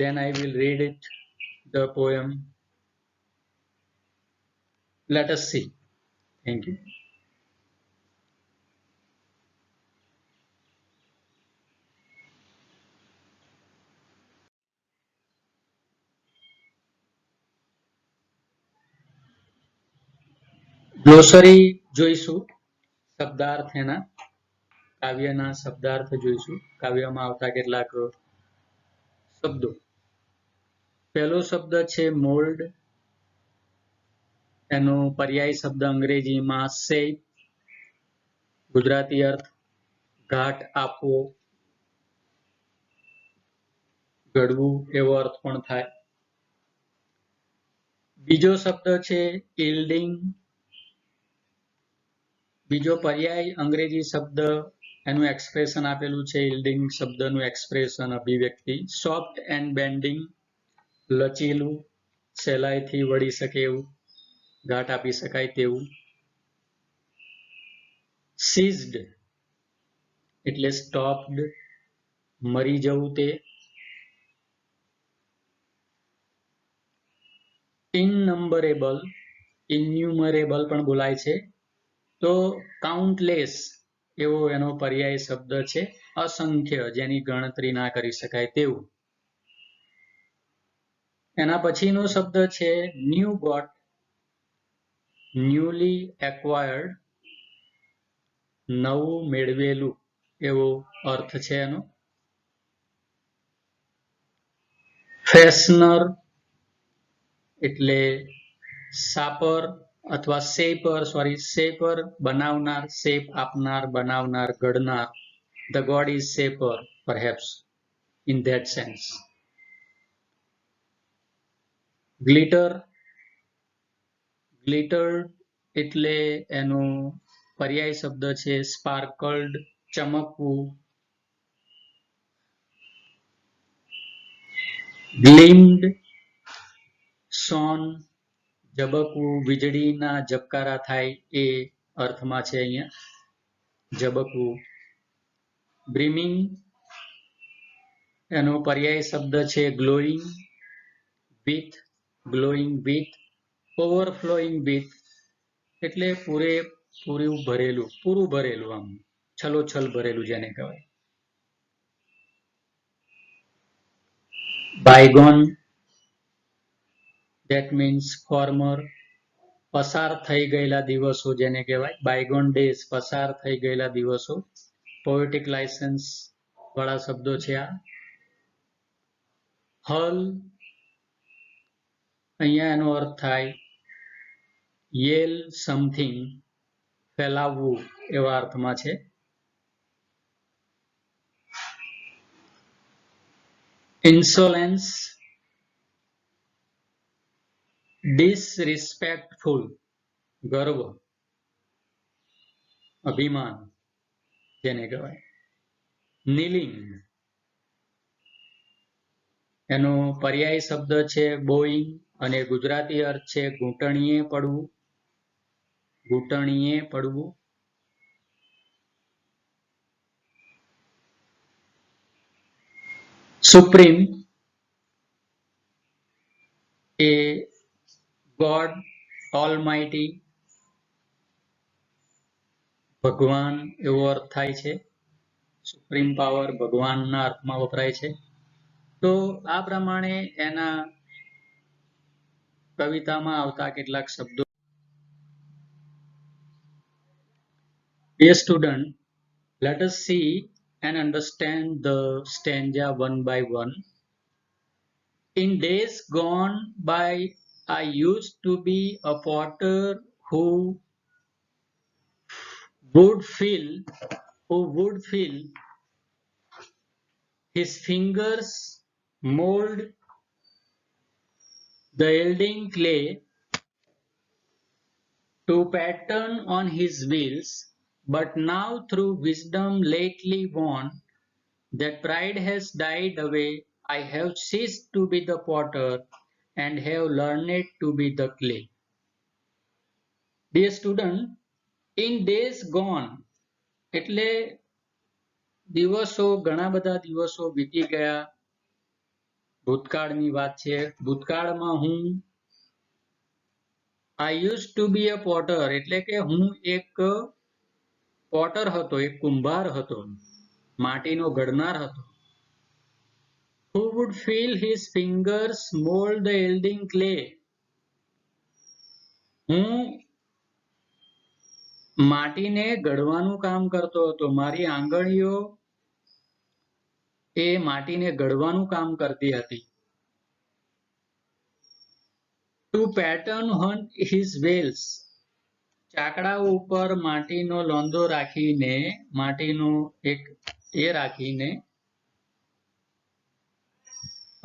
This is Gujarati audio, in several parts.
Then I will read it, the poem. Let us see. Thank you. ગ્લોસરી જોઈશું, શબ્દાર્થ એના, કાવ્યના શબ્દાર્થ જોઈશું, કાવ્યમાં આવતા કેટલાક શબ્દો. પહેલો શબ્દ છે મોલ્ડ, એનો પર્યાય શબ્દ અંગ્રેજીમાં શેપ, ગુજરાતી અર્થ ઘાટ આપવો, ઘડવું એવો અર્થ પણ થાય. બીજો શબ્દ છે yielding, બીજો પર્યાય અંગ્રેજી શબ્દ, એનું એક્સપ્રેશન આપેલું છે yielding શબ્દનું એક્સપ્રેશન, અભિવ્યક્તિ સોફ્ટ એન્ડ બેન્ડિંગ, લચીલું, સહેલાઈથી વળી શકે એવું, ઘાટ આપી શકાય તેવું. સીઝડ એટલે સ્ટોપ્ડ, મરી જવું તે. ઇનનંબરેબલ, ઇન્યુમરેબલ પણ બોલાય છે, તો કાઉન્ટલેસ એવો એનો પર્યાય શબ્દ છે, અસંખ્ય, જેની ગણતરી ના કરી શકાય તેવું. એના પછીનો શબ્દ છે ન્યૂ ગોટ, ન્યૂલી એક્વાયર્ડ, નવું મેળવેલું એવો અર્થ છે એનો. ફેશનર એટલે સાપર અથવા શેપર, બનાવનાર, શેપ આપનાર, બનાવનાર, ઘડનાર. The god is shaper, perhaps, in that sense. Glitter, glittered એટલે એનો પર્યાય શબ્દ છે સ્પાર્કલ્ડ, ચમકવું. ગ્લીમ્ડ, શોન, ઝબકવું, વીજળીના ઝબકારા થાય એ અર્થમાં છે અહીંયા, ઝબકવું. બ્રીમિંગ, એનો પર્યાય શબ્દ છે glowing with, glowing with. Overflowing with એટલે પૂરું ભરેલું, આમ છલોછલ ભરેલું જેને કહેવાય. બાયગોન, that means former, પસાર થઈ ગયેલા દિવસો જેને કહેવાય, બાયગોન ડેઝ, પસાર થઈ ગયેલા દિવસો. પોએટિક લાયસન્સ વાળા શબ્દો છે આ. હલ, અહીંયા એનો અર્થ થાય યેલ સમથિંગ, ફેલાવવું એવા અર્થમાં છે. ઇન્સોલેન્સ, ડિસરિસ્પેક્ટફુલ, ગર્વ, અભિમાન જેને કહેવાય. નીલિંગ, એનો પર્યાય શબ્દ છે બોઈંગ અને ગુજરાતી અર્થ છે ઘૂંટણીએ પડવું, ઘૂંટણીએ પડવું. સુપ્રીમ એ ગોડ ઓલમાઇટી, ભગવાન એવો અર્થ થાય છે. સુપ્રીમ પાવર ભગવાનના અર્થમાં વપરાય છે. તો આ પ્રમાણે એના કવિતામાં આવતા કેટલાક શબ્દો. Dear student, let us see and understand the stanza one by one. In days gone by, I used to be a potter who would fill his fingers, mold the yielding clay to pattern on his wheels. But now through wisdom lately won, that pride has died away. I have ceased to be the potter and have learned to be the clay. Dear student, in days gone એટલે દિવસો, ઘણા બધા દિવસો વીતી ગયા. ભૂતકાળની વાત છે. ભૂતકાળમાં હું I used to be a potter એટલે કે હું એક પોટર હતો, એક કુંભાર હતો, માટીનો ઘડનાર હતો. Who would feel his fingers mold the yielding clay? હું માટીને ઘડવાનું કામ કરતો હતો. મારી આંગળીઓ એ માટીને ઘડવાનું કામ કરતી હતી. To pattern on his wheels, ચાકડા ઉપર માટીનો લોંદો રાખીને, માટીનો એક એ રાખીને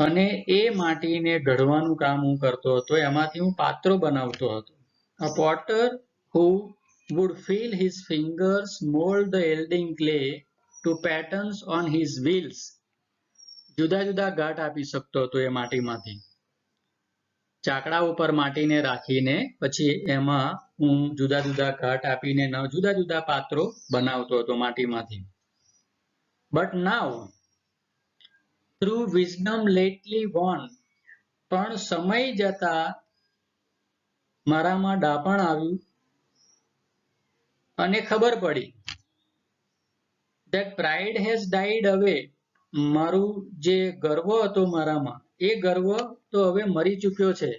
અને એ માટીને ઘડવાનું કામ હું કરતો હતો. એમાંથી હું પાત્રો બનાવતો હતો. A potter who would feel his fingers mold the yielding clay to patterns on his wheels. જુદા જુદા ઘાટ આપી શકતો હતો એ માટીમાંથી. ચાકડા ઉપર માટીને રાખીને પછી એમાં હું જુદા જુદા ઘાટ આપીને જુદા જુદા પાત્રો બનાવતો હતો માટીમાંથી. But now, through wisdom lately won, પણ સમય જતા મારામાં ડાપણ આવ્યું અને ખબર પડી that pride has died away. મારું જે ગર્વ હતો મારામાં, એ ગર્વ તો હવે મરી ચૂક્યો છે.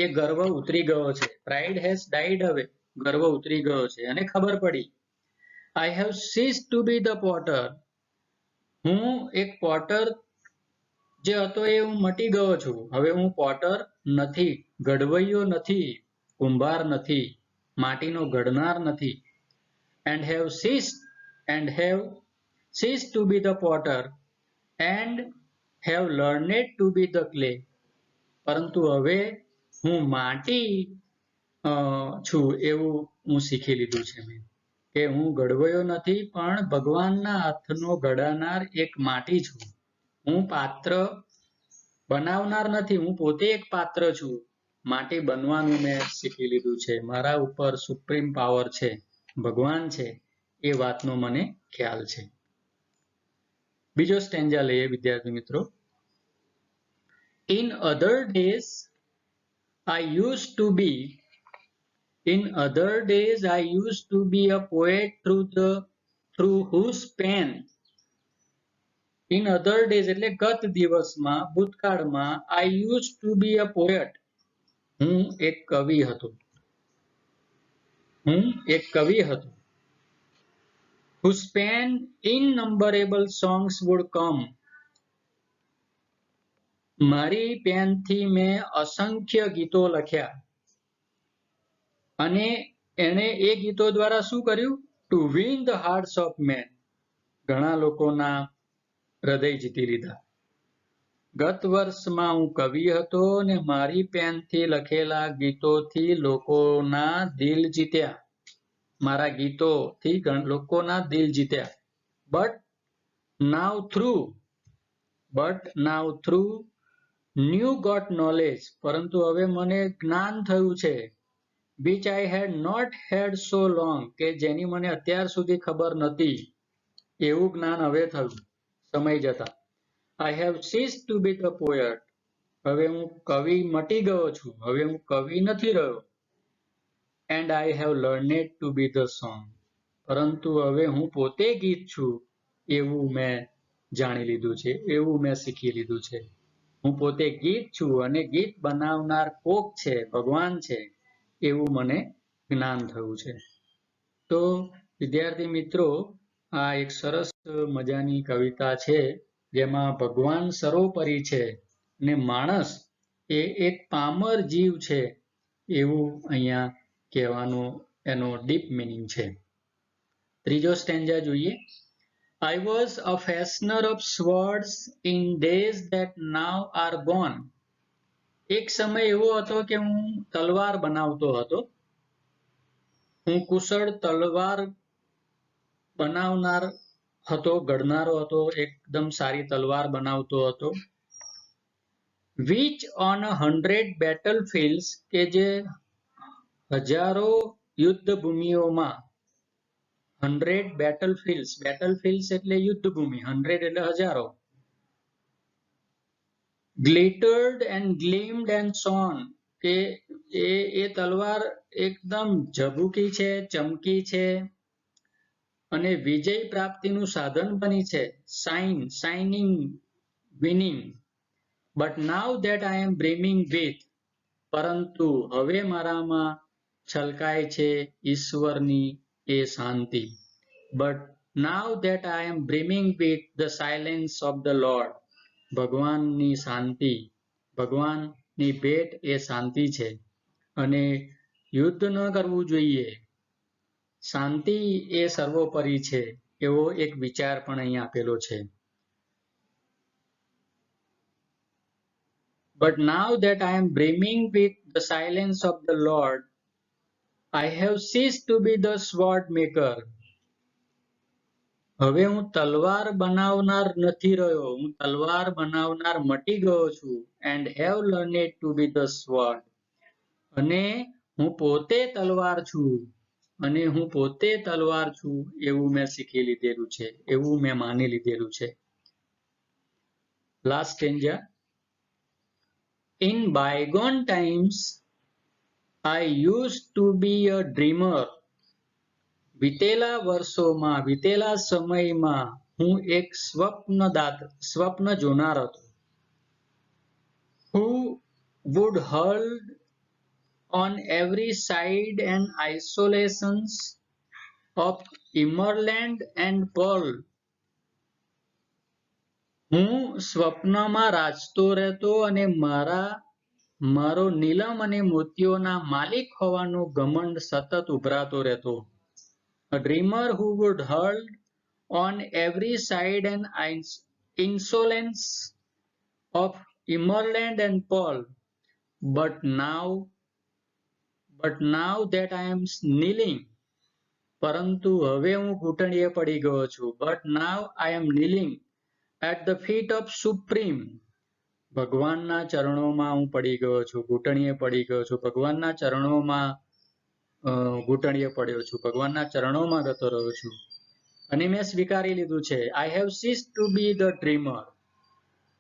એ ગર્વ ઉતરી ગયો છે. Pride has died away. ગર્વ ઉતરી ગયો છે અને ખબર પડી I have ceased to be the potter. હું એક પોટર જે હતો એ હું મટી ગયો છું. હવે હું પોટર નથી, ઘડવૈયો નથી, કુંભાર નથી, માટીનો ઘડનાર નથી. And have ceased to be the potter and have learned to be the clay. પરંતુ હવે હું માટી છું એવું હું શીખી લીધું છે મેં કે હું ઘડવૈયો નથી પણ ભગવાનના હાથનો ઘડાનાર એક માટી છું. હું પાત્ર બનાવનાર નથી, હું પોતે એક પાત્ર છું. માટી બનવાનું મેં શીખી લીધું છે. મારા ઉપર સુપ્રીમ પાવર છે, ભગવાન છે, એ વાતનો મને ખ્યાલ છે. બીજો સ્ટેન્જા લઈએ વિદ્યાર્થી મિત્રો. In other days I used to be a poet through whose pen. In other days એટલે ગત દિવસમાં, ભૂતકાળમાં I used to be a poet. હું એક કવિ હતો. Whose pen innumerable songs would come. મારી પેનથી મેં અસંખ્ય ગીતો લખ્યા અને એણે એ ગીતો દ્વારા શું કર્યું? To win the hearts of men. ઘણા લોકોના હૃદય જીતી લીધા. ગત વર્ષમાં હું કવિ હતો અને મારી પેનથી લખેલા ગીતોથી લોકોના દિલ જીત્યા. મારા ગીતોથી લોકોના દિલ જીત્યા. But now through new got knowledge. પરંતુ હવે મને જ્ઞાન થયું છે. Which I had not had so long. કે જેની મને અત્યાર સુધી ખબર નથી. એવું જ્ઞાન હવે થયું સમય જતા. I have ceased to be the poet. હવે હું કવિ મટી ગયો છું. હવે હું કવિ નથી રહ્યો. And I have learned to be the song. પરંતુ હવે હું પોતે ગીત છું એવું મેં જાણી લીધું છે, એવું મેં શીખી લીધું છે. હું પોતે ગીત છું અને ગીત બનાવનાર કોક છે, ભગવાન છે, એવું મને જ્ઞાન થયું છે. તો વિદ્યાર્થી મિત્રો, આ એક સરસ મજાની કવિતા છે જેમાં ભગવાન સર્વોપરી છે અને માણસ એ એક પામર જીવ છે એવું અહીંયા કહેવાનું એનો ડીપ મિનિંગ છે. ત્રીજો સ્ટેન્જા જોઈએ. I was a fashioner of swords in days that now are gone. એક સમય એવો હતો કે હું તલવાર બનાવતો હતો. હું કુશળ તલવાર બનાવનાર હતો, ઘડનારો હતો, એકદમ સારી તલવાર બનાવતો હતો. Which on 100 battlefields, કે જે હજારો યુદ્ધ ભૂમિઓમાં, 100 battlefields એટલે યુદ્ધ ભૂમિ, 100 એટલે હજારો, glittered and gleamed and shone કે એ તલવાર એકદમ ઝબૂકી છે, ચમકી છે અને વિજય પ્રાપ્તિનું સાધન બની છે. shining, winning. But now that I am brimming with, પરંતુ હવે મારામાં છલકાય છે ઈશ્વરની એ શાંતિ. But now that I am brimming with the silence of the Lord, ભગવાનની શાંતિ, ભગવાનની ભેટ એ શાંતિ છે અને યુદ્ધ ન કરવું જોઈએ. શાંતિ એ સર્વોપરી છે એવો એક વિચાર પણ અહીં આપેલો છે. But now that I am brimming with the silence of the Lord, I have ceased to be the sword maker. હવે હું તલવાર બનાવનાર નથી રહ્યો, હું તલવાર બનાવનાર મટી ગયો છું. And have learned to be the sword. અને હું પોતે તલવાર છું, અને હું પોતે તલવાર છું એવું મેં શીખી લીધેલું છે, એવું મેં માની લીધેલું છે. Last stanza. In bygone times, I used to be a dreamer. વિતેલા વર્ષોમાં, વિતેલા સમયમાં હું એક સ્વપ્ન જોનાર હતો. Who would hold on every side and isolations of emerald and pearl. હું સ્વપ્નમાં રાચતો રહેતો અને મારો નીલમ અને મોતીઓના માલિક હોવાનો ઘમંડ સતત ઉભરાતો રહેતો. A dreamer who would hold on every side and insolence of emerald and pearl. But now that I am kneeling, પરંતુ હવે હું ઘૂંટણીએ પડી ગયો છું. But now I am kneeling at the feet of Supreme. ભગવાનના ચરણોમાં હું પડી ગયો છું, ઘૂંટણીએ પડી ગયો છું. ભગવાનના ચરણોમાં ઘૂંટણીએ પડ્યો છું, ભગવાનના ચરણોમાં જતો રહ્યો છું અને મેં સ્વીકારી લીધું છે. I have ceased to be the dreamer.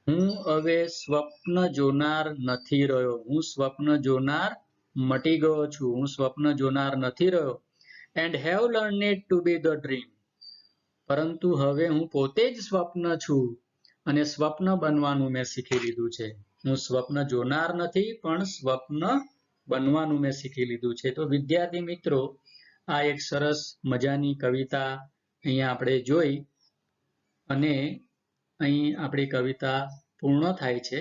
હું હવે સ્વપ્ન જોનાર નથી રહ્યો, હું સ્વપ્ન જોનાર મટી ગયો છું, હું સ્વપ્ન જોનાર નથી રહ્યો. And have learned to be the dream. પરંતુ હવે હું પોતે જ સ્વપ્ન છું અને સ્વપ્ન બનવાનું મેં શીખી લીધું છે. હું સ્વપ્ન જોનાર નથી પણ સ્વપ્ન બનવાનું મેં શીખી લીધું છે. તો વિદ્યાર્થી મિત્રો, આ એક સરસ મજાની કવિતા અહીંયા આપણે જોઈ અને અહીં આપણી કવિતા પૂર્ણ થાય છે.